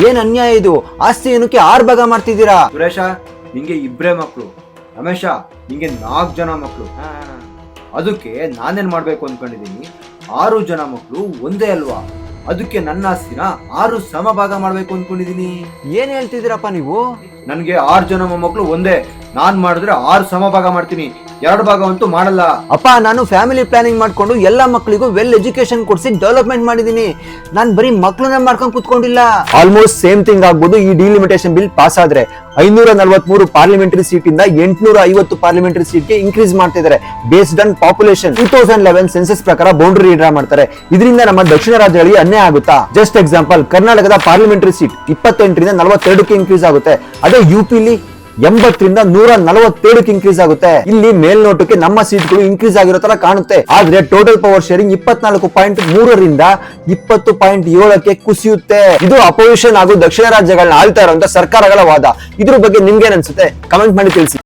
ಏನ್ ಅನ್ಯಾಯ ಇದು? ಆಸ್ತಿ ಏನಕ್ಕೆ 6 ಭಾಗ ಮಾಡ್ತಿದ್ದೀರಾ? ಸುರೇಶ, ನಿಂಗೆ 2 ಮಕ್ಳು, ರಮೇಶ ನಿಂಗೆ 4 ಜನ ಮಕ್ಳು. ಅದಕ್ಕೆ ನಾನೇನ್ ಮಾಡ್ಬೇಕು ಅನ್ಕೊಂಡಿದೀನಿ, 6 ಜನ ಮಕ್ಳು ಒಂದೇ ಅಲ್ವಾ? ಅದಕ್ಕೆ ನನ್ನ ಆಸ್ತಿನ 6 ಸಮಭಾಗ ಮಾಡ್ಬೇಕು ಅನ್ಕೊಂಡಿದೀನಿ. ಏನ್ ಹೇಳ್ತಿದ್ದೀರಪ್ಪ ನೀವು? ನನ್ಗೆ 6 ಜನ ಮೊಮ್ಮಕ್ಳು ಒಂದೇ, ನಾನ್ ಮಾಡಿದ್ರೆ 6 ಸಮಭಾಗ ಮಾಡ್ತೀನಿ, 2 ಭಾಗ ಅಂತೂ ಮಾಡಲ್ಲ. ಅಪ್ಪ, ನಾನು ಫ್ಯಾಮಿಲಿ ಪ್ಲಾನಿಂಗ್ ಮಾಡ್ಕೊಂಡು ಎಲ್ಲಾ ಮಕ್ಕಳಿಗೂ ವೆಲ್ ಎಜುಕೇಶನ್ ಕೊಡಿಸಿ ಡೆವಲಪ್ಮೆಂಟ್ ಮಾಡಿದೀನಿ. ನಾನ್ ಬರೀ ಮಕ್ಳನ್ನ ಮಾಡ್ಕೊಂಡ್ ಕುತ್ಕೊಂಡಿಲ್ಲ. ಆಲ್ಮೋಸ್ಟ್ ಸೇಮ್ ಥಿಂಗ್ ಆಗ್ಬೋದು ಈ ಡಿಲಿಮಿಟೇಷನ್ ಬಿಲ್ ಪಾಸ್ ಆದ್ರೆ. 543 ಪಾರ್ಲಿಮೆಂಟರಿ ಸೀಟ್ ಇಂದ 850 ಪಾರ್ಲಿಮೆಂಟರಿ ಸೀಟ್ ಗೆ ಇನ್ಕ್ರೀಸ್ ಮಾಡ್ತಿದ್ದಾರೆ ಬೇಸ್ಡ್ ಆನ್ ಪಾಪ್ಯುಲೇಷನ್. 2011 ಸೆನ್ಸಸ್ ಪ್ರಕಾರ ಬೌಂಡ್ರಿ ಡ್ರಾ ಮಾಡ್ತಾರೆ. ಇದರಿಂದ ನಮ್ಮ ದಕ್ಷಿಣ ರಾಜ್ಯಗಳಿಗೆ ಅನ್ಯಾಯ ಆಗುತ್ತಾ? ಜಸ್ಟ್ ಎಕ್ಸಾಂಪಲ್, ಕರ್ನಾಟಕದ ಪಾರ್ಲಿಮೆಂಟರಿ ಸೀಟ್ 28ರಿಂದ 42ಕ್ಕೆ ಇನ್ಕ್ರೀಸ್ ಆಗುತ್ತೆ. ಅದೇ ಯುಪಿಲಿ 80ರಿಂದ 147ಕ್ಕೆ ಇನ್ಕ್ರೀಸ್ ಆಗುತ್ತೆ. ಇಲ್ಲಿ ಮೇಲ್ನೋಟಕ್ಕೆ ನಮ್ಮ ಸೀಟ್ಗಳು ಇನ್ಕ್ರೀಸ್ ಆಗಿರೋ ತರ ಕಾಣುತ್ತೆ, ಆದ್ರೆ ಟೋಟಲ್ ಪವರ್ ಶೇರಿಂಗ್ 24.3ರಿಂದ 20.7ಕ್ಕೆ ಕುಸಿಯುತ್ತೆ. ಇದು ಅಪೋಸಿಷನ್ ಹಾಗೂ ದಕ್ಷಿಣ ರಾಜ್ಯಗಳನ್ನ ಆಳ್ತಾ ಇರುವಂತ ಸರ್ಕಾರಗಳ ವಾದ. ಇದ್ರ ಬಗ್ಗೆ ನಿಮ್ಗೇನ್ ಅನ್ಸುತ್ತೆ? ಕಮೆಂಟ್ ಮಾಡಿ ತಿಳಿಸಿ.